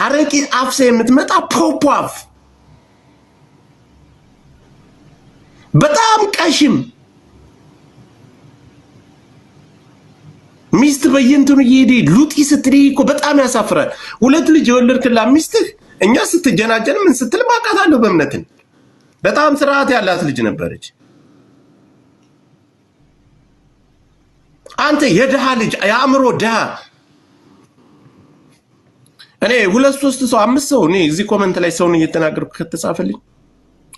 አረቂ አፍሰ የምትመጣ ፖፖፍ በጣም ቀሽም ሚስት በየንቱን ይሄዲ ሉጢ ስትሪ እኮ በጣም ያሳፍራል። ሁለት ልጅ የወለድክላ ሚስትህ እኛ ስትጀናጀን ምን ስትል ማቃታለሁ በእምነትን በጣም ስርዓት ያላት ልጅ ነበረች። አንተ የደሃ ልጅ የአእምሮ ደሃ። እኔ 2 3 ሰው 5 ሰው እኔ እዚህ ኮሜንት ላይ ሰውን እየተናገርኩ ከተጻፈልኝ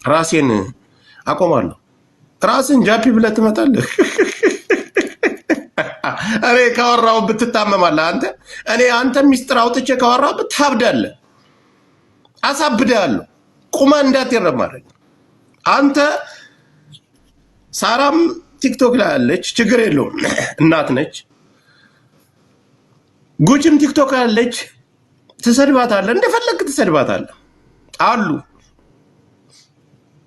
ራሴን አቆማለሁ። ራስን ጃፒ ብለህ ትመጣለህ። እኔ ካወራው ብትታመማለህ አንተ። እኔ አንተ ሚስጥር አውጥቼ ካወራው ብታብዳለህ። አሳብዳለሁ። ቁማ እንዳትረም ማለት አንተ። ሳራም ቲክቶክ ላይ አለች፣ ችግር የለውም እናት ነች። ጉጭም ቲክቶክ ላይ አለች፣ ትሰድባታለህ፣ እንደፈለክ ትሰድባታለህ አሉ።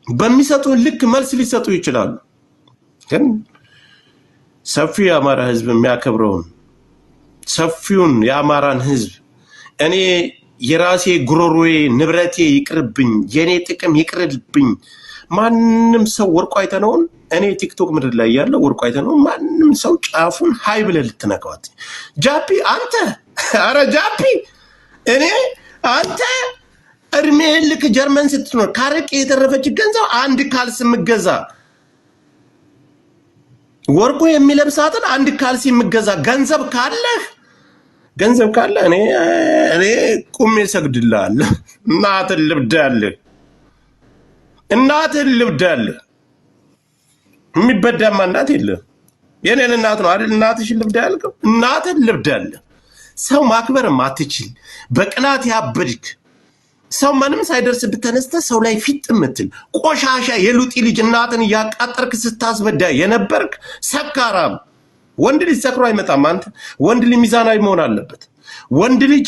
በሚሰጡ ልክ መልስ ሊሰጡ ይችላሉ። ግን ሰፊው የአማራ ህዝብ የሚያከብረውን ሰፊውን የአማራን ህዝብ እኔ የራሴ ጉሮሮዬ ንብረቴ ይቅርብኝ፣ የኔ ጥቅም ይቅርብኝ። ማንም ሰው ወርቁ አይተነውን እኔ ቲክቶክ ምድር ላይ ያለው ወርቁ አይተነውን ማንም ሰው ጫፉን ሃይ ብለህ ልትነካዋት ጃፒ አንተ። አረ ጃፒ እኔ አንተ እድሜ ልክ ጀርመን ስትኖር ካረቄ የተረፈች ገንዘብ አንድ ካልስ ምገዛ ወርቁ የሚለብሳትን አንድ ካልስ ምገዛ ገንዘብ ካለ እኔ ቁሜ ሰግድልሃለሁ። እናትን ልብዳለህ። የሚበዳማ እናት የለም። የኔን እናት ነው አይደል? እናትሽን ልብዳ ያልከው እናትን ልብዳለህ። ሰው ማክበርም አትችል፣ በቅናት ያበድክ ሰው ምንም ሳይደርስብህ ተነስተህ ሰው ላይ ፊት ምትል ቆሻሻ የሉጢ ልጅ እናትን ያቃጠርክ ስታስበዳ የነበርክ ሰካራም። ወንድ ልጅ ሰክሮ አይመጣም። አንተ ወንድ ልጅ ሚዛናዊ መሆን አለበት። ወንድ ልጅ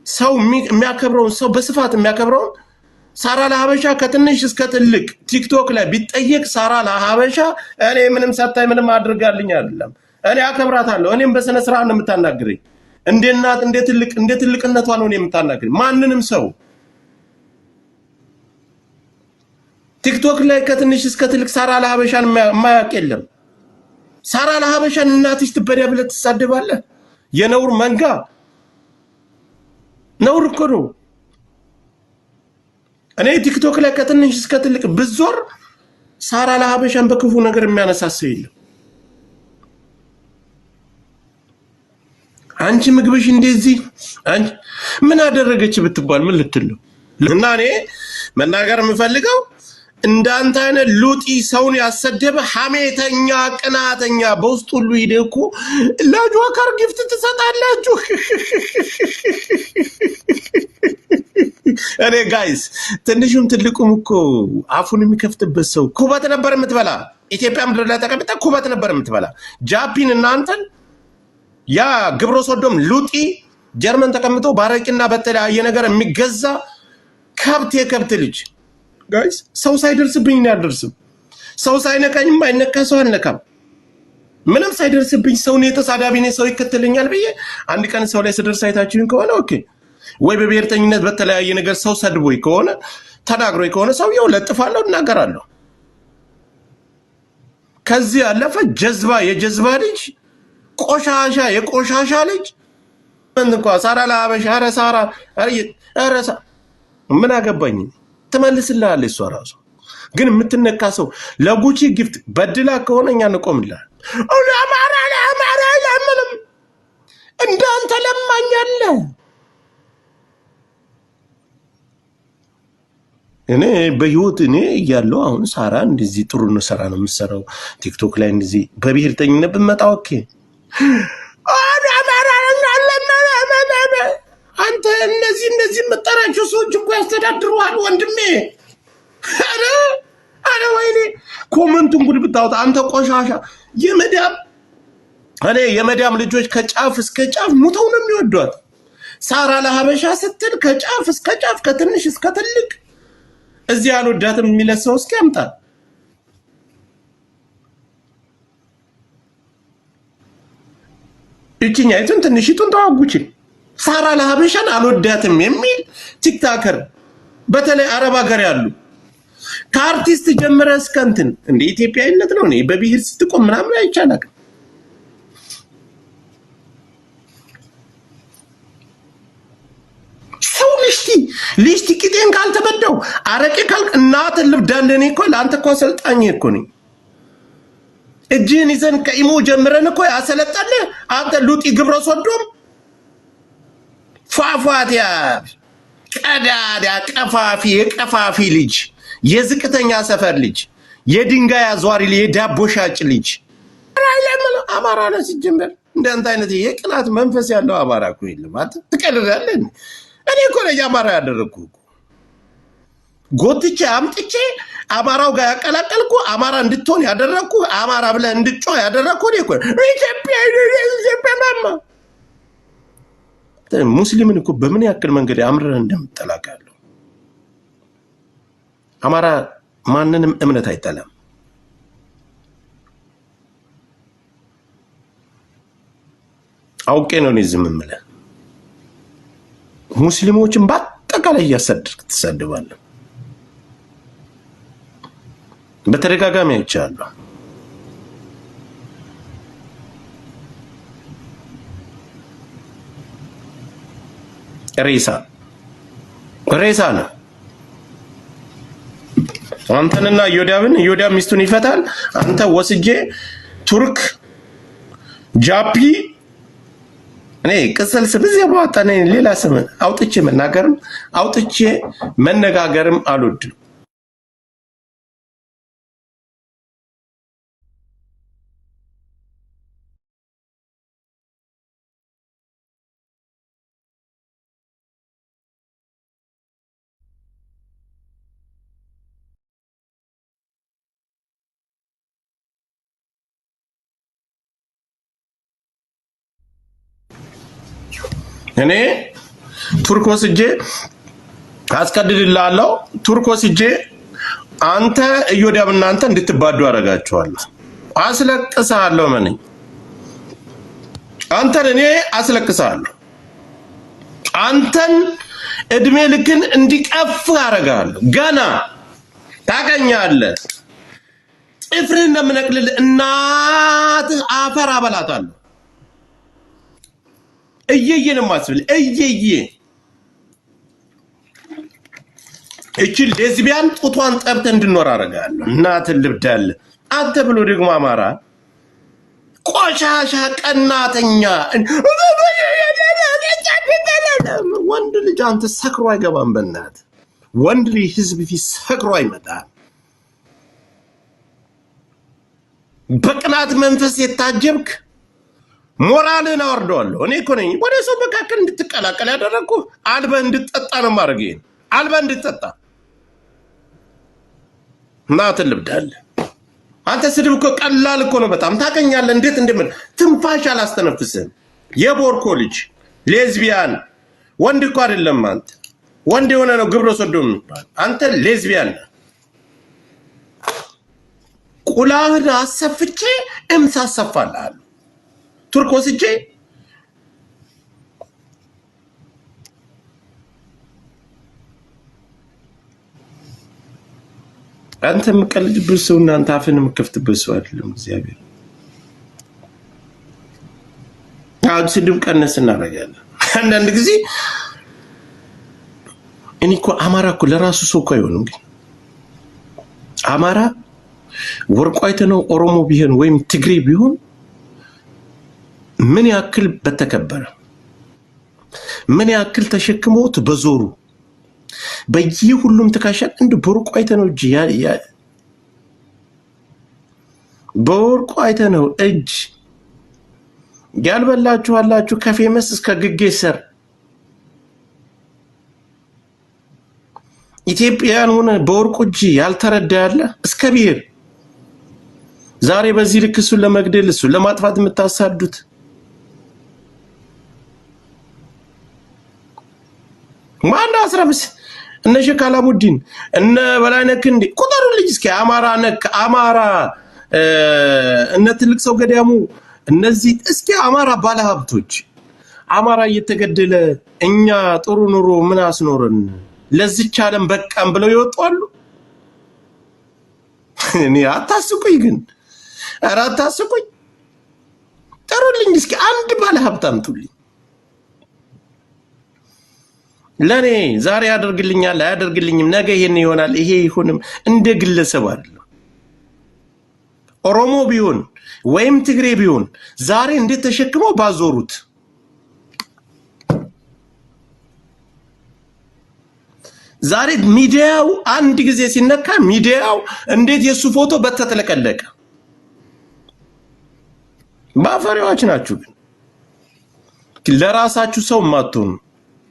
ሰው የሚያከብረውን ሰው በስፋት የሚያከብረውን ሳራ ለሀበሻ ከትንሽ እስከ ትልቅ ቲክቶክ ላይ ቢጠየቅ ሳራ ለሀበሻ እኔ ምንም ሰጣይ ምንም አድርጋልኝ አይደለም፣ እኔ አከብራታለሁ። እኔም በስነ ስርዓት ነው የምታናግረኝ። እንደ እናት እንደ ትልቅነቷ ነው የምታናግረኝ። ማንንም ሰው ቲክቶክ ላይ ከትንሽ እስከ ትልቅ ሳራ ለሀበሻን የማያውቅ የለም። ሳራ ለሀበሻን እናትሽ ትበዳ ብለህ ትሳደባለህ? የነውር መንጋ ነውር እኮ ነው። እኔ ቲክቶክ ላይ ከትንሽ እስከ ትልቅ ብዞር ሳራ ለሀበሻን በክፉ ነገር የሚያነሳሰው የለም። አንቺ ምግብሽ እንደዚህ አንቺ ምን አደረገች ብትባል ምን ልትል ነው? እና እኔ መናገር የምፈልገው እንዳንተ አይነት ሉጢ ሰውን ያሰደበ ሐሜተኛ ቅናተኛ በውስጥ ሁሉ ይደኩ ለጆከር ጊፍት ትሰጣላችሁ። እኔ ጋይስ ትንሹም ትልቁም እኮ አፉን የሚከፍትበት ሰው ኩበት ነበር የምትበላ። ኢትዮጵያ ምድር ላይ ተቀምጠ ኩበት ነበር የምትበላ። ጃፒን እናንተን ያ ግብረ ሶዶም ሉጢ ጀርመን ተቀምጦ ባረቂና በተለያየ ነገር የሚገዛ ከብት የከብት ልጅ ጋይስ ሰው ሳይደርስብኝ ነው ያደርስም። ሰው ሳይነካኝም አይነካ ሰው አልነካም። ምንም ሳይደርስብኝ ሰው ነው የተሳዳቢ ነው ሰው ይከተለኛል ብዬ አንድ ቀን ሰው ላይ ስደርስ አይታችሁኝ ከሆነ ኦኬ፣ ወይ በብሔርተኝነት በተለያየ ነገር ሰው ሰድቦኝ ከሆነ ተናግሮኝ ከሆነ ሰውየው ለጥፋለሁ እናገራለሁ። ከዚህ ያለፈ ጀዝባ የጀዝባ ልጅ ቆሻሻ የቆሻሻ ልጅ እንኳን ሳራ ለሀበሻ ኧረ ሳራ ኧረ ምን አገባኝ ትመልስልሃለች እሷ ራሱ። ግን የምትነካ ሰው ለጉቺ ጊፍት በድላ ከሆነ እኛ እንቆምልሃል። አማራ ለምንም እንዳንተ ለማኛለ እኔ በህይወት እኔ እያለሁ አሁን ሳራ እንደዚህ ጥሩ ነው ሰራ ነው የምትሰራው ቲክቶክ ላይ እንደዚህ በብሔርተኝነት ብትመጣ ኦኬ። አንተ እነዚህ መጠራቸው ሰዎች እንኳን ያስተዳድሩሃል ወንድሜ። አረ ወይኔ ኮመንቱን ጉድ ብታወጣ አንተ ቆሻሻ የመዳም ልጆች ከጫፍ እስከ ጫፍ ሙተው ነው የሚወዷት። ሳራ ለሀበሻ ስትል ከጫፍ እስከ ጫፍ ከትንሽ እስከ ትልቅ እዚህ አልወዳትም የሚለት ሰው እስኪ ያምጣ። እቺኛይቱን ትንሽቱን ተዋጉችን ሳራ ለሀበሻን አልወዳትም የሚል ቲክታከር በተለይ አረብ ሀገር ያሉ ከአርቲስት ጀምረ እስከ እንትን እንደ ኢትዮጵያዊነት ነው እኔ በብሔር ስትቆም ምናምን አይቻልም ሰው ልሽቲ ቂጤን ካልተበደው አረቄ ካል እናት ልብዳለኔ እኮ ለአንተ እኮ አሰልጣኝ እኮ ነኝ እጅን ይዘን ከኢሞ ጀምረን እኮ ያሰለጠነ አንተ ሉጢ ግብረ ሶዶም ፏፏቲያ ቀዳዳ ቀፋፊ ልጅ የዝቅተኛ ሰፈር ልጅ የድንጋይ አዟሪ ልጅ የዳቦ ሻጭ ልጅ አማራ ነው ሲጀመር እንደንተ አይነት የቅናት መንፈስ ያለው አማራ እኮ የለም አንተ ትቀልዳለህ እኔ እኮ ነው ያማራ ያደረኩ ጎትቼ አምጥቼ አማራው ጋር ያቀላቀልኩ አማራ እንድትሆን ያደረኩ አማራ ብለህ እንድትጮህ ያደረኩ እኔ እኮ ኢትዮጵያ ማማ ሙስሊምን እኮ በምን ያክል መንገድ አምረን እንደምትጠላቃለሁ አማራ ማንንም እምነት አይጠላም አውቄ ነው ዝም የምልህ ሙስሊሞችን በአጠቃላይ እያሰደድክ ትሰድባለህ በተደጋጋሚ አይቻለሁ ሬሳ ነው አንተንና ዮዳብን ዮዳብ ሚስቱን ይፈታል አንተ ወስጄ ቱርክ ጃፒ እኔ ቅስል ስለዚህ ባጣኔ ሌላ ስም አውጥቼ መነጋገርም አልወድም እኔ ቱርክ ወስጄ አስቀድድልሃለሁ ቱርክ ወስጄ አንተ እዮዳብና አንተ እንድትባዱ አረጋቸዋለሁ አስለቅሳለሁ ማንኝ አንተን እኔ አስለቅሳለሁ አንተን እድሜ ልክን እንዲቀፍ አረጋለሁ ገና ታገኛለህ ጥፍርን እንደምነቅልል እናት አፈር አበላታለሁ እየየን ማስብል እየየ እቺ ሌዝቢያን ጡቷን ጠብተ እንድኖር አረጋለሁ እናትን ልብዳል አንተ ብሎ ደግሞ አማራ ቆሻሻ ቀናተኛ ወንድ ልጅ አንተ ሰክሮ አይገባም በእናት ወንድ ልጅ ህዝብ ፊት ሰክሮ አይመጣም በቅናት መንፈስ የታጀብክ ሞራልን አወርደዋለሁ እኔ እኮ ነኝ ወደ ሰው መካከል እንድትቀላቀል ያደረኩ አልበ እንድትጠጣ ነው ማረገኝ አልበ እንድትጠጣ እናትን ልብዳል አንተ ስድብ እኮ ቀላል እኮ ነው በጣም ታገኛለህ እንዴት እንደምን ትንፋሽ አላስተነፍስም የቦርኮ ልጅ ሌዝቢያን ወንድ እኮ አይደለም አንተ ወንድ የሆነ ነው ግብረ ሰዶም አንተ ሌዝቢያን ቁላህን አሰፍቼ እምሳሰፋለሁ ቱርክ ወስጄ አንተ ምቀልድብህ ሰው እናንተ አፍን ምከፍትብህ ሰው አይደለም እግዚአብሔር ስድብ ቀነስ እናደርጋለን አንዳንድ ጊዜ እኔ እኮ አማራ እኮ ለራሱ ሰው እኮ አይሆንም ግን አማራ ወርቁ አይተነው ኦሮሞ ቢሆን ወይም ትግሬ ቢሆን ምን ያክል በተከበረ ምን ያክል ተሸክሞት በዞሩ በየሁሉም ተካሻል እንደ ወርቁ አይተነው እጅ በወርቁ አይተነው እጅ ያልበላችሁ አላችሁ ከፌመስ እስከ ግጌሰር ኢትዮጵያን ሆነ በወርቁ እጅ ያልተረዳ ያለ እስከ ብሔር ዛሬ በዚህ ልክ እሱን ለመግደል እሱን ለማጥፋት የምታሳዱት ማን አስረብስ እነ ሸካላሙዲን እነ በላይነክ እንዴ ቁጥሩ ልጅ እስኪ አማራ ነክ አማራ እነ ትልቅ ሰው ገዳሙ እነዚህ እስኪ አማራ ባለሀብቶች አማራ እየተገደለ እኛ ጥሩ ኑሮ ምን አስኖረን ለዚች ዓለም በቃም ብለው ይወጣሉ። እኔ አታስቁኝ ግን ኧረ አታስቁኝ። ጥሩልኝ እስኪ አንድ ባለ ሀብት አምጡልኝ። ለኔ ዛሬ ያደርግልኛል አያደርግልኝም ነገ ይሄን ይሆናል ይሄ ይሁንም እንደ ግለሰብ አይደለም። ኦሮሞ ቢሆን ወይም ትግሬ ቢሆን ዛሬ እንዴት ተሸክመው ባዞሩት ዛሬ ሚዲያው አንድ ጊዜ ሲነካ ሚዲያው እንዴት የሱ ፎቶ በተተለቀለቀ ባፈሪዎች ናችሁ። ግን ለራሳችሁ ሰው ማጥቶን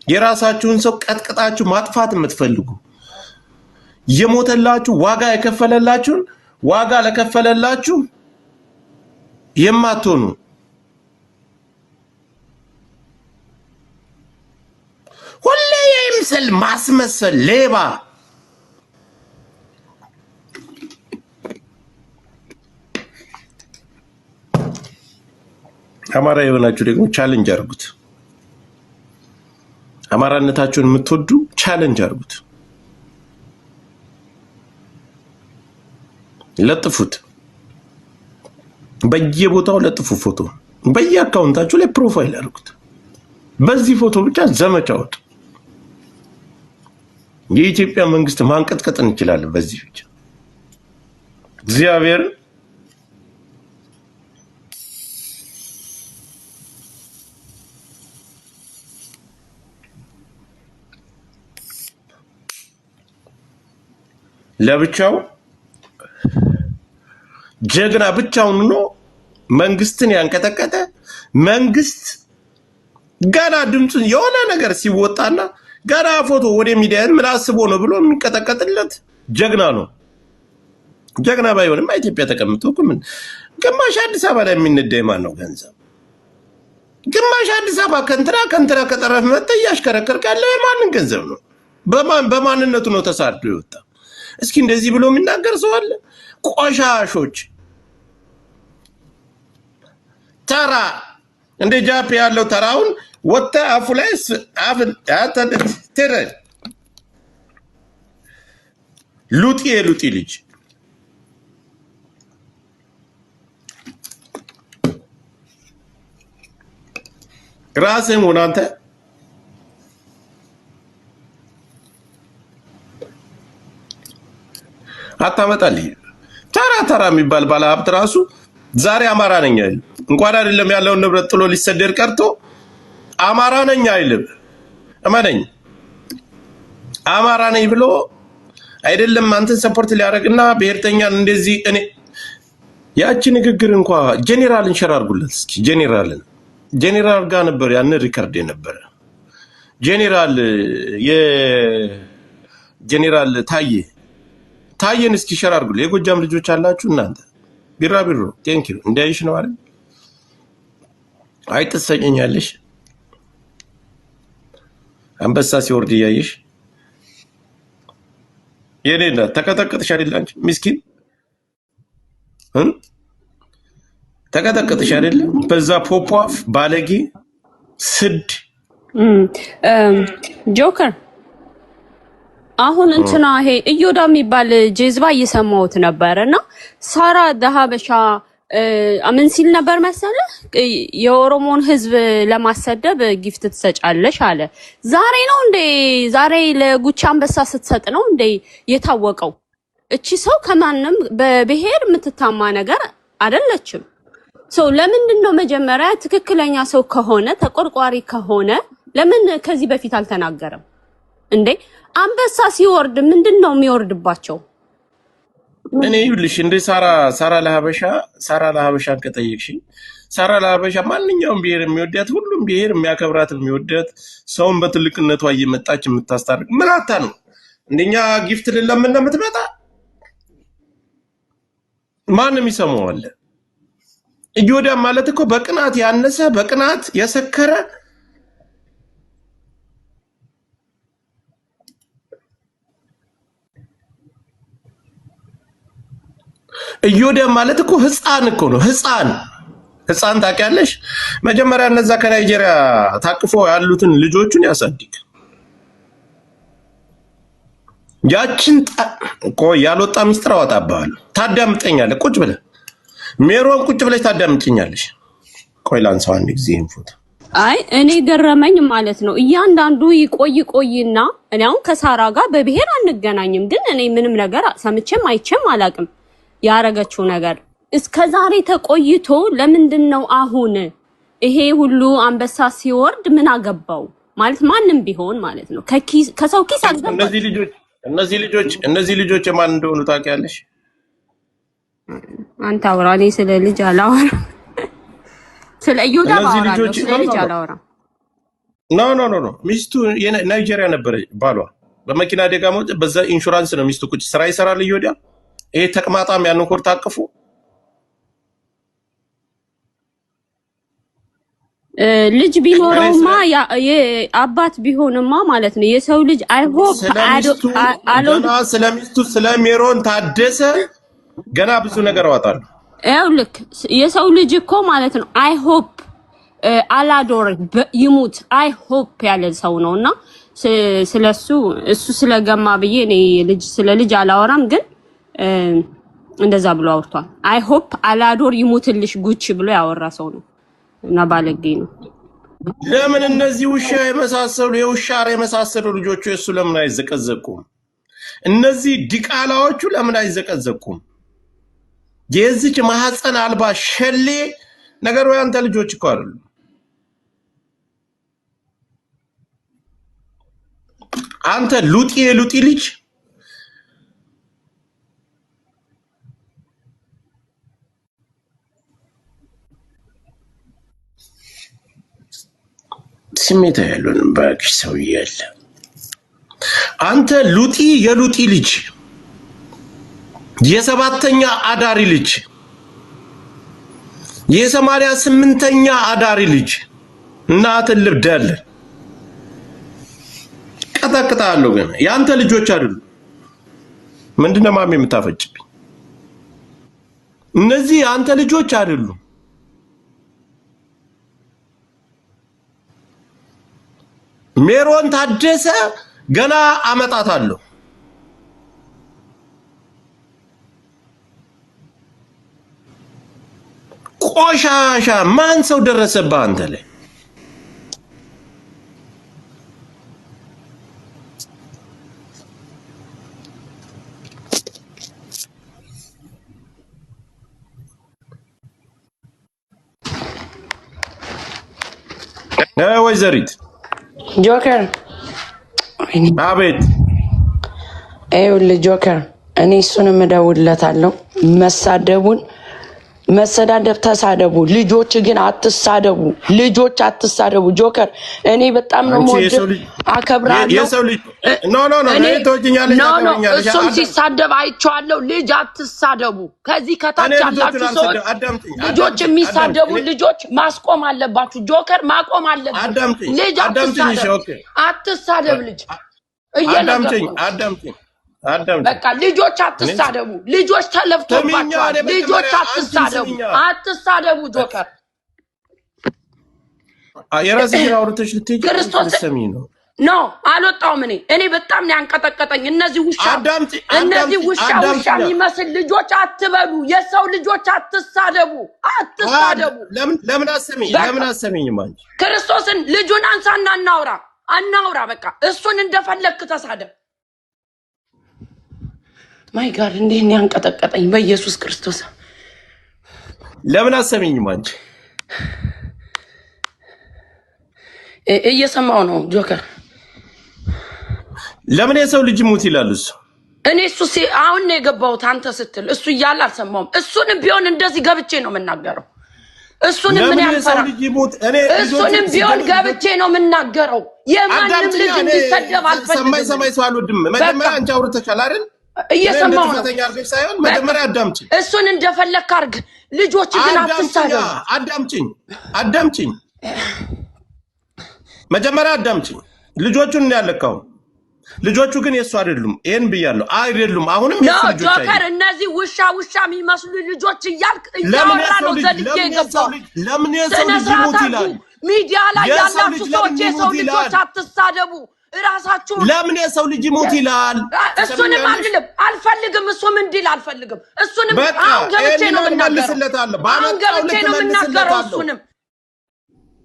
የራሳችሁን ሰው ቀጥቅጣችሁ ማጥፋት የምትፈልጉ የሞተላችሁ ዋጋ የከፈለላችሁን ዋጋ ለከፈለላችሁ የማትሆኑ ሁሌ የምስል ማስመሰል ሌባ አማራ የሆናችሁ ደግሞ ቻሌንጅ አድርጉት። አማራነታችሁን የምትወዱ ቻሌንጅ አድርጉት። ለጥፉት፣ በየቦታው ለጥፉ ፎቶ በየአካውንታችሁ ላይ ፕሮፋይል አድርጉት። በዚህ ፎቶ ብቻ ዘመቻ ወጡ። የኢትዮጵያ መንግስት ማንቀጥቀጥ እንችላለን በዚህ ብቻ እግዚአብሔር ለብቻው ጀግና ብቻውን ነው መንግስትን ያንቀጠቀጠ መንግስት ገና ድምጹን የሆነ ነገር ሲወጣና ገና ፎቶ ወደ ሚዲያን ምን አስቦ ነው ብሎ የሚንቀጠቀጥለት ጀግና ነው። ጀግና ባይሆንም ኢትዮጵያ ተቀምጦ ምን ግማሽ አዲስ አበባ ላይ የሚነደይ ማን ነው ገንዘብ ግማሽ አዲስ አበባ ከንትራ ከጠረፍ መጣ ያሽከረከርክ ያለ ማንን ገንዘብ ነው በማንነቱ ነው ተሳድዶ ይወጣ። እስኪ እንደዚህ ብሎ የሚናገር ሰው አለ? ቆሻሾች ተራ እንደ ጃፕ ያለው ተራውን ወጣ አፉ ላይ አፍ ተረ ሉጢ ልጅ ራስህን ሆነ አንተ አታመጣልኝ። ተራ የሚባል ባለ ሀብት ራሱ ዛሬ አማራ ነኝ አይል እንኳን አይደለም ያለውን ንብረት ጥሎ ሊሰደድ ቀርቶ አማራ ነኝ አይልም። እመነኝ አማራ ነኝ ብሎ አይደለም አንተን ሰፖርት ሊያደርግና ብሔርተኛን እንደዚህ እኔ ያቺ ንግግር እንኳን ጄኔራልን ሸር አድርጉለት እስኪ። ጄኔራል ጋር ነበር ያን ሪከርድ የነበረ ጄኔራል የጄኔራል ታየን እስኪ ሸር አድርጉለት። የጎጃም ልጆች አላችሁ እናንተ ቢራቢሮ ቴንክ ዩ እንዳይሽ ነው አይደል? አይተሰኘኛለሽ አንበሳ ሲወርድ ያይሽ የኔና ተቀጠቀጥሽ አይደል? አንቺ ምስኪን ተቀጠቀጥሽ አይደል? በዛ ፖፖፍ ባለጌ ስድ ጆከር አሁን እንትና ይሄ እዮዳ የሚባል ጄዝባ እየሰማሁት ነበርና ሳራ ደሃበሻ ምን ሲል ነበር መሰለ የኦሮሞን ህዝብ ለማሰደብ ጊፍት ትሰጫለሽ አለ። ዛሬ ነው እንዴ? ዛሬ ለጉቻ አንበሳ ስትሰጥ ነው እንዴ የታወቀው? እቺ ሰው ከማንም በብሔር የምትታማ ነገር አይደለችም። ሰው ለምንድን ነው መጀመሪያ ትክክለኛ ሰው ከሆነ ተቆርቋሪ ከሆነ ለምን ከዚህ በፊት አልተናገረም እንዴ? አንበሳ ሲወርድ ምንድነው የሚወርድባቸው? እኔ ይልሽ እንደ ሳራ ለሀበሻን ከጠየቅሽኝ ሳራ ለሀበሻ ማንኛውም ብሔር የሚወዳት ሁሉም ብሔር የሚያከብራት የሚወዳት ሰውን በትልቅነቷ እየመጣች የምታስታርቅ ምናታ ነው። እንደኛ ጊፍት ለምን የምትመጣ ማንም ይሰማዋል። እዮዳ ማለት እኮ በቅናት ያነሰ በቅናት የሰከረ እዮዳ ማለት እኮ ህፃን እኮ ነው። ህፃን ታውቂያለሽ? መጀመሪያ እነዛ ከናይጄሪያ ታቅፎ ያሉትን ልጆቹን ያሳድግ። ያችን ቆይ ያልወጣ ሚስጥር አወጣብሃለሁ። ታዳምጠኛለህ ቁጭ ብለህ ሜሮን ቁጭ ብለሽ ታዳምጭኛለሽ። ቆይ ላንሳው አንድ ጊዜ ፎቶ። አይ እኔ ገረመኝ ማለት ነው። እያንዳንዱ ይቆይና እኔ አሁን ከሳራ ጋር በብሔር አንገናኝም፣ ግን እኔ ምንም ነገር ሰምቼም አይቼም አላቅም። ያረገችው ነገር እስከዛሬ ተቆይቶ ለምንድነው አሁን ይሄ ሁሉ አንበሳ ሲወርድ ምን አገባው ማለት ማንም ቢሆን ማለት ነው ከሰው ኪስ አገባ። እነዚህ ልጆች የማን እንደሆኑ ታውቂያለሽ? አንተ አውራ። እኔ ስለ ልጅ አላወራም። ስለ እዮዳ አወራለሁ፣ ስለ ልጅ አላወራም። ኖ ሚስቱ ናይጄሪያ ነበረች። ባሏ በመኪና አደጋ ሞተ። በዛ ኢንሹራንስ ነው ሚስቱ ቁጭ ስራ ይሰራል። እዮዳ ይሄ ተቅማጣም ያንን ኮር ታቅፉ ልጅ ቢኖረውማ አባት ቢሆንማ ማለት ነው የሰው ልጅ አይሆፕ ስለሚስቱ ስለሜሮን ታደሰ ገና ብዙ ነገር አወጣለሁ። ልክ የሰው ልጅ እኮ ማለት ነው አይሆፕ አላዶር ይሙት አይሆፕ ያለ ሰው ነውና ስለሱ እሱ ስለገማ ብዬ እኔ ስለ ልጅ አላወራም፣ ግን እንደዛ ብሎ አውርቷል። አይሆፕ አላዶር ይሙትልሽ ጉቺ ብሎ ያወራ ሰው ነው እና ባለጌ ነው። ለምን እነዚህ ውሻ የመሳሰሉ ልጆቹ እሱ ለምን አይዘቀዘቁም? እነዚህ ዲቃላዎቹ ለምን አይዘቀዘቁም? የዚች ማህፀን አልባ ሸሌ ነገሩ ያንተ ልጆች እኮ አይደሉም። አንተ የሉጢ ልጅ ስሜታ ያሉንም ባክሽ ሰው ያለ አንተ የሉጢ ልጅ የ7ኛ አዳሪ ልጅ የ88ኛ አዳሪ ልጅ እናትን ልብዳለ ቀጣቅጣለሁ። ግን ያንተ ልጆች አይደሉ። ምንድነው ማሜ የምታፈጭብኝ? እነዚህ ያንተ ልጆች አይደሉ። ሜሮን ታደሰ ገና አመጣታለሁ። ቆሻሻ ማን ሰው ደረሰብህ አንተ ላይ? ወይዘሪት ጆከር አቤት። ይኸውልህ ጆከር፣ እኔ እሱን እደውልለታለሁ። መሰዳደብ ተሳደቡ፣ ልጆች ግን አትሳደቡ። ጆከር እኔ በጣም ነው ሞድ አከብራለሁ። እሱም ሲሳደብ አይቼዋለሁ። ልጅ አትሳደቡ። ከዚህ ከታች ያላችሁ ሰዎች ልጆች የሚሳደቡ ልጆች ማስቆም አለባችሁ። ጆከር ማቆም አለበት። ልጅ አትሳደብ። ልጅ በቃ ልጆች አትሳደቡ። ልጆች ተለፍቶባቸዋል። ልጆች አትሳደቡ። ጆከር የራስሽን አውርተሽ ልትሄጂ ነው? ኖ አልወጣሁም። እኔ በጣም ነው ያንቀጠቀጠኝ። እነዚህ ውሻ የሚመስል ልጆች አትበሉ። የሰው ልጆች አትሳደቡ። ለምን አሰሚኝም? አንቺ ክርስቶስን ልጁን አንሳና አናውራ። በቃ እሱን እንደፈለግክ ተሳደብ። ማይ ጋድ እንዴት ነው ያንቀጠቀጠኝ! በኢየሱስ ክርስቶስ ለምን አሰሚኝም? አንቺ እየሰማው ነው ጆከር። ለምን የሰው ልጅ ሙት ይላል እሱ? እኔ አሁን ነው የገባሁት አንተ ስትል እሱ እያለ አልሰማሁም። እሱንም ቢሆን እንደዚህ ገብቼ ነው የምናገረው። እሱንም ቢሆን ገብቼ ነው የምናገረው። የማንም ልጅ እንዲሰደብ አልፈልግም። ሰማይ ሰው አልወድም። መጀመሪያ አንቺ አውርተሻል አይደል? እየሰማው ነው። መጀመሪያ አዳምጪኝ። እሱን እንደፈለክ አድርግ። ልጆች ግን አትሳደቡ። አዳምጪኝ። መጀመሪያ አዳምጪኝ። ልጆቹን ያለካው ልጆቹ ግን የሱ አይደሉም ይሄን ብያለሁ አይደሉም አሁንም የሱ ልጆች አይደሉም ጆከር እነዚህ ውሻ የሚመስሉ ልጆች እያልክ ያወራ ነው ዘልጄ ገባው ለምን የሰው ልጅ ይሞት ይላል ሚዲያ ላይ ያላችሁ ሰዎች የሰው ልጆች አትሳደቡ ራሳችሁ ለምን የሰው ልጅ ይሞት ይላል እሱንም አልፈልግም እሱም እንዲል አልፈልግም እሱንም ገብቼ ነው መልስለታለሁ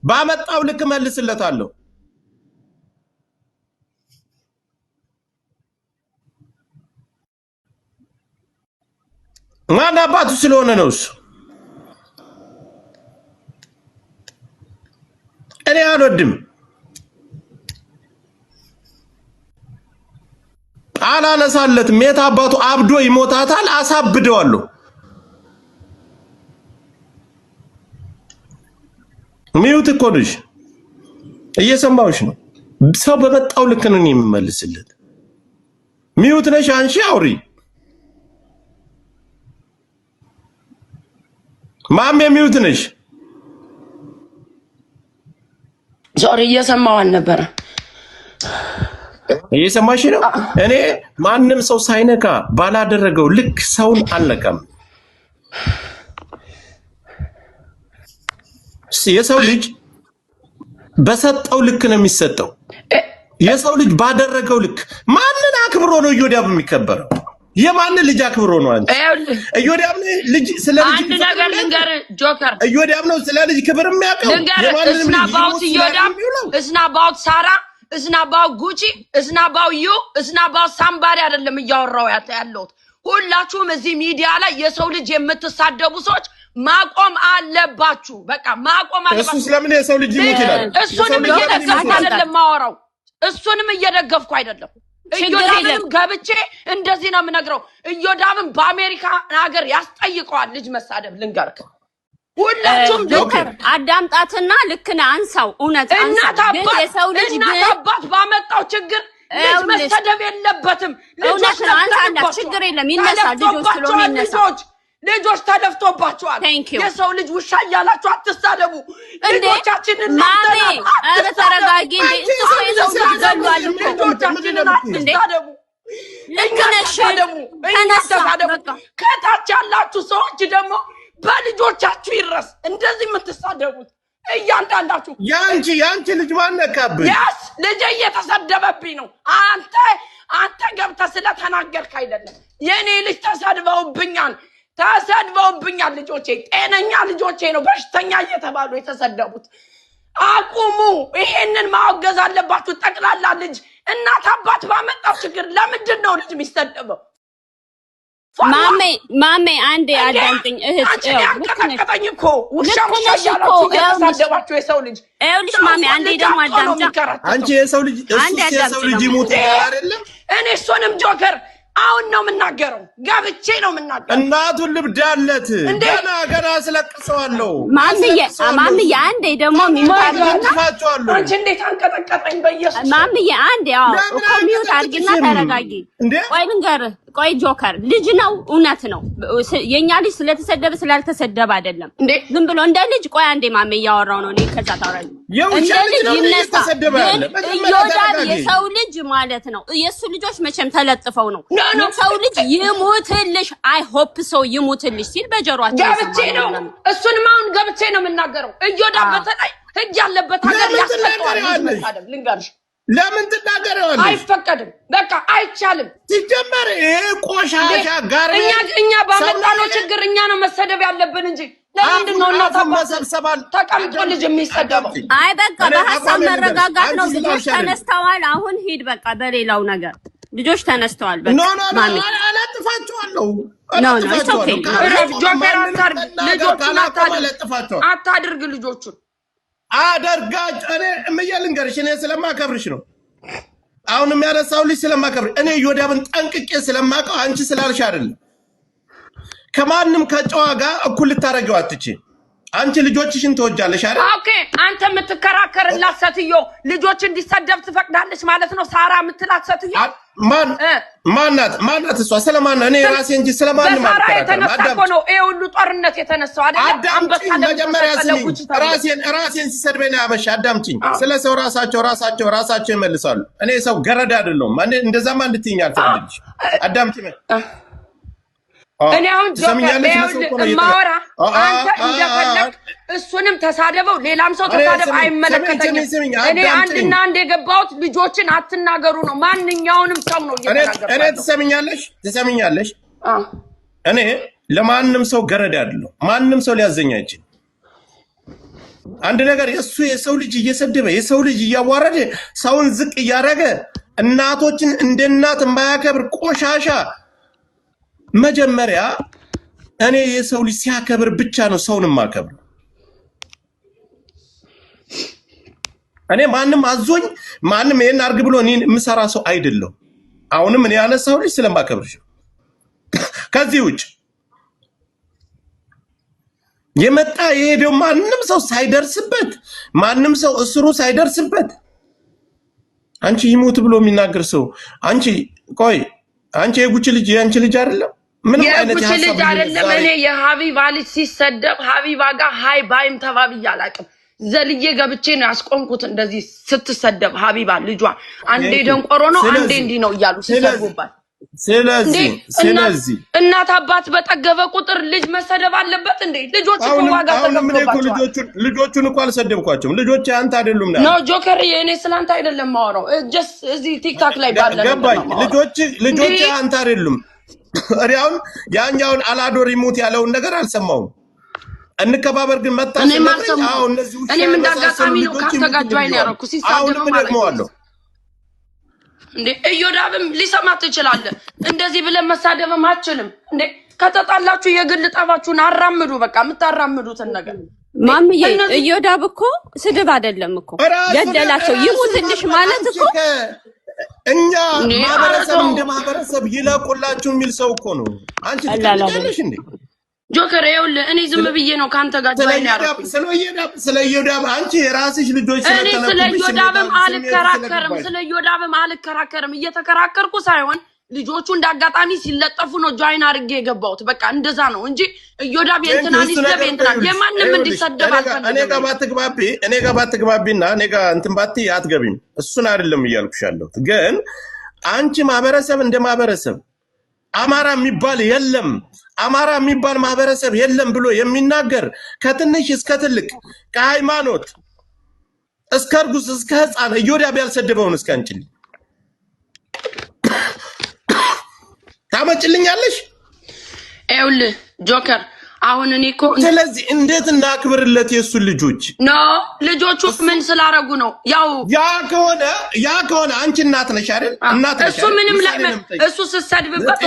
ባመጣው ልክ መልስለታለሁ ማን አባቱ ስለሆነ ነው እሱ እኔ አልወድም አላነሳለት ሜት አባቱ አብዶ ይሞታታል አሳብደዋለሁ ሚውት እኮ ነሽ እየሰማውሽ ነው ሰው በመጣው ልክ ነው የሚመልስለት ሚውት ነሽ አንቺ አውሪ ማም የሚውት ነሽ ሶሪ እየሰማው አልነበረ እየሰማሽ ነው እኔ ማንንም ሰው ሳይነካ ባላደረገው ልክ ሰውን አልነካም የሰው ልጅ በሰጠው ልክ ነው የሚሰጠው የሰው ልጅ ባደረገው ልክ ማንን አክብሮ ነው እዮዳብ የሚከበረው የማን ልጅ አክብሮ ነው አንተ እዮዳብ ልጅ ስለ ልጅ አንድ ነገር ልንገር ጆከር እዮዳብ ነው ስለ ልጅ ክብር የሚያውቀው የማን ልጅ ባውት እዮዳብ እስና ባውት ሳራ እስና ባው ጉቺ እስና ባው ዩ እስና ባው ሳምባሪ አይደለም እያወራው ያለው ሁላችሁም እዚህ ሚዲያ ላይ የሰው ልጅ የምትሳደቡ ሰዎች ማቆም አለባችሁ በቃ ማቆም አለባችሁ እሱ ስለምን የሰው ልጅ ይሞት ይላል እሱንም እየደገፍኩ አይደለም ማወራው እሱንም እየደገፍኩ አይደለም እዮዳብም ገብቼ እንደዚህ ነው የምነግረው እዮዳብም በአሜሪካ ሀገር ያስጠይቀዋል ልጅ መሳደብ ልንገርክ ሁላችሁም ጆከር አዳምጣትና ልክ ነህ አንሳው እውነት አንሳው ግን የሰው ልጅ ግን አባት ባመጣው ችግር ልጅ መሰደብ የለበትም ልጆች አንሳና ችግር የለም ይነሳል ልጆች ስለሆነ ይነሳል ልጆች ተደፍቶባቸዋል የሰው ልጅ ውሻ እያላችሁ አትሳደቡ ልጆቻችንን ማሜ አረ ተረጋጊ እንዴ እሱ የሰው ልጅ ገሏል ልጆቻችንን አትሳደቡ ተነሳደቡ ከታች ያላችሁ ሰዎች ደግሞ በልጆቻችሁ ይረስ እንደዚህ የምትሳደቡት እያንዳንዳችሁ ያንቺ ልጅ ማነካብኝ ያስ ልጅ እየተሰደበብኝ ነው አንተ ገብተህ ስለተናገርክ አይደለም የኔ ልጅ ተሰድበውብኛል ልጆቼ ጤነኛ ልጆቼ ነው በሽተኛ እየተባሉ የተሰደቡት አቁሙ ይሄንን ማወገዝ አለባችሁ ጠቅላላ ልጅ እናት አባት ባመጣው ችግር ለምንድን ነው ልጅ የሚሰደበው ማሜ አንዴ አዳምጥኝ እህት አንቀጠቀጠኝ እኮ ውሻ እያላችሁ እየተሳደባችሁ የሰው ልጅ ይኸውልሽ ማሜ አንዴ ደግሞ አዳምጪ አንቺ የሰው ልጅ ይሞት አይደለም እኔ እሱንም ጆከር አሁን ነው የምናገረው ገብቼ ነው የምናገረው እናቱን ልብዳለት ገና ስለቅሰዋለሁ ማምዬ አንዴ ደግሞ ሚውት አንቺ እንዴት አንቀጠቀጠኝ በኢየሱስ ማምዬ አንዴ እኮ ሚውት አድርጊና ተረጋጊ ቆይ ልንገርህ ቆይ ጆከር ልጅ ነው እውነት ነው የኛ ልጅ ስለተሰደበ ስላልተሰደበ አይደለም ዝም ብሎ እንደ ልጅ ቆይ አንዴ ማሜ እያወራው ነው እኔ ከዛ ታወራኝ እንደ ልጅ ይነሳል እዮዳብ የሰው ልጅ ማለት ነው የሱ ልጆች መቼም ተለጥፈው ነው የሰው ልጅ ይሙትልሽ አይ ሆፕ ሰው ይሙትልሽ ሲል በጀሯቸው ገብቼ ነው እሱንም አሁን ገብቼ ነው የምናገረው እዮዳብ በተለይ ህግ ያለበት ሀገር ያስፈቀዋል ልንገርሽ ለምን ትናገረዋለሽ አይፈቀድም በቃ አይቻልም ሲጀመር ቆሻሻ ጋር እኛ ባመጣነው ችግር እኛ ነው መሰደብ ያለብን እንጂ ለምንድን ነው እናት አባሰብሰባል ተቀምጦ ልጅ የሚሰደበው አይ በቃ በሐሳብ መረጋጋት ነው ልጆች ተነስተዋል አሁን ሂድ በቃ በሌላው ነገር ልጆች ተነስተዋል በቃ ማሚ አላጥፋቸዋለሁ ጆከር ልጆቹን አታድርግ ልጆቹን አደርጋጭ እኔ እምየልንገርሽ እኔ ስለማከብርሽ ነው አሁን የሚያነሳው ልጅ ስለማከብር እኔ እዮዳብን ጠንቅቄ ስለማቀው አንቺ ስላልሽ አይደለም ከማንም ከጨዋ ጋር እኩል ልታረጊው አትችይ አንቺ ልጆችሽን ተወጃለሽ አይደል ኦኬ አንተ የምትከራከርላት ሰትዮ ልጆች እንዲሰደብ ትፈቅዳለች ማለት ነው ሳራ የምትላት ሰትዮ ማናት እሷ ስለማን እኔ ራሴ እንጂ ስለማን ማለት ተነሳኮ ነው ይሄ ሁሉ ጦርነት የተነሳው አይደል? አንበሳ ለመጀመሪያ ራሴን ሲሰድበኝ ያበሻ አዳምጪኝ። ስለ ሰው ራሳቸው ይመልሳሉ። እኔ ሰው ገረድ አይደለም። እንደዛማ እንድትይኝ አልፈልግሽ። አዳምጪኝ። እኔ አሁን ማወራ አንተ እንደፈለክ እሱንም ተሳደበው ሌላም ሰው ተሳደብ አይመለከተኝም። እኔ አንድና አንድ የገባሁት ልጆችን አትናገሩ ነው። ማንኛውንም ሰው ነው እየተናገርኩ። እኔ ትሰሚኛለሽ? እኔ ለማንም ሰው ገረድ አይደለም። ማንም ሰው ሊያዘኝ አይችልም። አንድ ነገር የሰው ልጅ እየሰደበ የሰው ልጅ እያዋረደ ሰውን ዝቅ እያደረገ እናቶችን እንደ እናት የማያከብር ቆሻሻ መጀመሪያ እኔ የሰው ልጅ ሲያከብር ብቻ ነው ሰውን ማከብር። እኔ ማንም አዞኝ ማንም ይሄን አርግ ብሎ እኔን የምሰራ ሰው አይደለም። አሁንም እኔ ያነሳው ልጅ ስለማከብርሽ ከዚህ ውጭ የመጣ የሄደው ማንም ሰው ሳይደርስበት ማንም ሰው እስሩ ሳይደርስበት አንቺ ይሞት ብሎ የሚናገር ሰው አንቺ የጉቺ ልጅ ያንቺ ልጅ አይደለም። ምን አይነት የጉቺ ልጅ አይደለም። እኔ የሀቢባ ልጅ ሲሰደብ ሀቢባ ጋር ሃይ ባይም ተባብዬ አላውቅም። ዘልዬ ገብቼ ነው ያስቆንኩት። እንደዚህ ስትሰደብ ሀቢባ ልጇ አንዴ ደንቆሮ ነው አንዴ እንዲህ ነው እያሉ ሲሰድቡባት። ስለዚህ እናት አባት በጠገበ ቁጥር ልጅ መሰደብ አለበት እንዴ? ልጆች እኮ ዋጋ ተከፍሎባቸዋል። ልጆቹን እኮ አልሰደብኳቸውም። ልጆች አንተ አይደሉም ነው ጆከር። የኔ ስላንተ አይደለም ማወራው። ጀስት እዚህ ቲክታክ ላይ ባለ ገባኝ። ልጆች አንተ አይደሉም። አሁን ያኛውን አላዶር ይሙት ያለውን ነገር አልሰማውም። እንከባበር ግን መጣ ስለዚህ እነዚህ እኔም እንዳጋጣሚ ነው ካንተ ጋር ነው ያረኩ ሲሳደብ ማለት ነው እንዴ? እዮዳብም ሊሰማ ትችላለ። እንደዚህ ብለን መሳደብም አትችልም እንዴ? ከተጣላችሁ የግል ጠባችሁን አራምዱ። በቃ የምታራምዱትን ነገር ማምዬ እዮዳብ እኮ ስድብ አይደለም እኮ ገደላቸው ይሙትልሽ ማለት እኮ እኛ ማህበረሰብ እንደ ማህበረሰብ ይላቆላችሁ የሚል ሰው እኮ ነው። አንቺ ትቀልጃለሽ እንዴ? ጆከር ይኸውልህ እኔ ዝም ብዬ ነው ካንተ ጋር ጃይን ያረኩ። ስለ እዮዳብ አንቺ የራስሽ ልጆች ስለተነኩ ስለ እዮዳብም አልከራከርም። እየተከራከርኩ ሳይሆን ልጆቹ እንዳጋጣሚ ሲለጠፉ ነው ጃይን አድርጌ የገባሁት። በቃ እንደዛ ነው እንጂ እዮዳብ የእንትናን ይስደብ የእንትናን የማንም እንዲሰደብ አልፈልግም። እኔ ጋር ባትግባቢና እኔ ጋር እንትን ባትይ አትገቢም። እሱን አይደለም እያልኩሽ ያለሁት። ግን አንቺ ማህበረሰብ እንደ ማህበረሰብ አማራ የሚባል የለም አማራ የሚባል ማህበረሰብ የለም ብሎ የሚናገር ከትንሽ እስከ ትልቅ ከሃይማኖት እስከ እርጉዝ እስከ ህፃን እዮዳብ ያልሰደበውን እስከ አንቺልኝ ታመጭልኛለሽ? ይኸውልህ ጆከር አሁን እኔ እኮ ስለዚህ እንዴት እናክብርለት የሱን ልጆች ልጆቹ ምን ስላረጉ ነው? ያ ከሆነ አንቺ እናት ነሽ አይደል? እናት ነሽ። እሱ ምንም ላይ እሱ ሲሰድብበት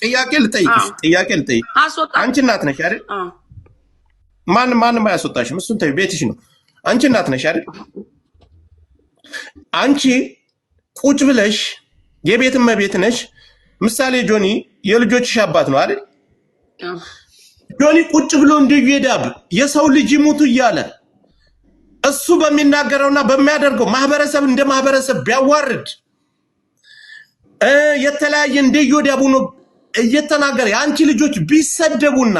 ጥያቄ ልጠይቅሽ። አንቺ እናት ነሽ አይደል? ማንም አያስወጣሽም። እሱን ተይ፣ ቤትሽ ነው። አንቺ እናት ነሽ አይደል? አንቺ ቁጭ ብለሽ የቤት እመቤት ነሽ። ምሳሌ ጆኒ የልጆችሽ አባት ነው አይደል? ጆኒ ቁጭ ብሎ እንደ እዮዳብ የሰው ልጅ ይሙቱ እያለ እሱ በሚናገረውና በሚያደርገው ማህበረሰብ እንደ ማህበረሰብ ቢያዋርድ የተለያየ እንደ እዮዳብ ሆኖ እየተናገረ የአንቺ ልጆች ቢሰደቡና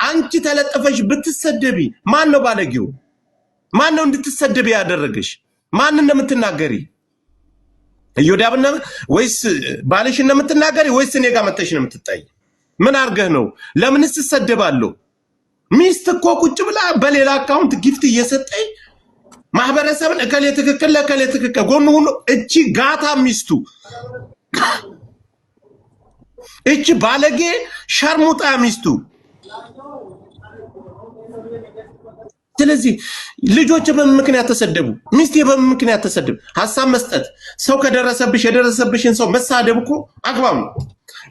አንቺ ተለጠፈሽ ብትሰደቢ ማን ነው ባለጌው? ማን ነው እንድትሰደቢ ያደረገሽ? ማን እንደምትናገሪ እዮዳብ ወይስ ባልሽ እንደምትናገሪ ወይስ እኔ ጋር መተሽ ነው የምትጣይ? ምን አርገህ ነው? ለምንስ ትሰደባለሁ? ሚስት እኮ ቁጭ ብላ በሌላ አካውንት ጊፍት እየሰጠኝ ማህበረሰብን እከሌ ትክክል ለከሌ ትክክል ጎን ሁሉ እቺ ጋታ ሚስቱ እቺ ባለጌ ሸርሙጣ ሚስቱ። ስለዚህ ልጆች በምን ምክንያት ተሰደቡ? ሚስቴ በምን ምክንያት ተሰደቡ? ሐሳብ መስጠት ሰው ከደረሰብሽ የደረሰብሽን ሰው መሳደብ እኮ አግባብ ነው።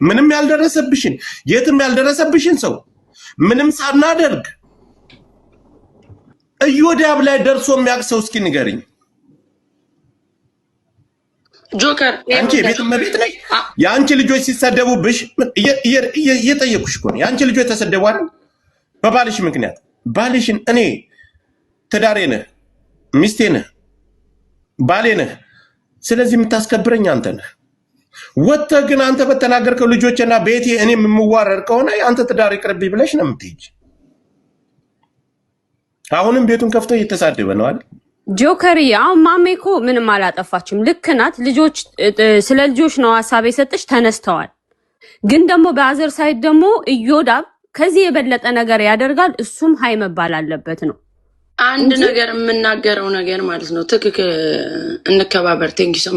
ምንም ያልደረሰብሽን የትም ያልደረሰብሽን ሰው ምንም ሳናደርግ እዮዳብ ላይ ደርሶ የሚያቅሰው እስኪ ንገሪኝ። ጆከር አንቺ ቤት እመቤት ነሽ። የአንቺ ልጆች ሲሰደቡብሽ እየጠየኩሽ እኮ ነው። የአንቺ ልጆች ተሰደቡ አይደል? በባልሽ ምክንያት። ባልሽን እኔ ትዳሬ ነህ፣ ሚስቴ ነህ፣ ባሌ ነህ። ስለዚህ የምታስከብረኝ አንተ ነህ። ወጥተህ ግን አንተ በተናገርከው ልጆችና ቤቴ እኔም የምዋረድ ከሆነ አንተ ትዳር ይቅርብኝ ብለሽ ነው የምትሄጂ። አሁንም ቤቱን ከፍቶ እየተሳደበ ነው አይደል? ጆከሪ አሁን ማሜ እኮ ምንም አላጠፋችም። ልክ ናት። ልጆች ስለ ልጆች ነው ሀሳብ የሰጠች ተነስተዋል። ግን ደግሞ በአዘር ሳይድ ደግሞ እዮዳብ ከዚህ የበለጠ ነገር ያደርጋል። እሱም ሀይ መባል አለበት ነው። አንድ ነገር የምናገረው ነገር ማለት ነው። ትክክል እንከባበር። ቴንኪ ሶ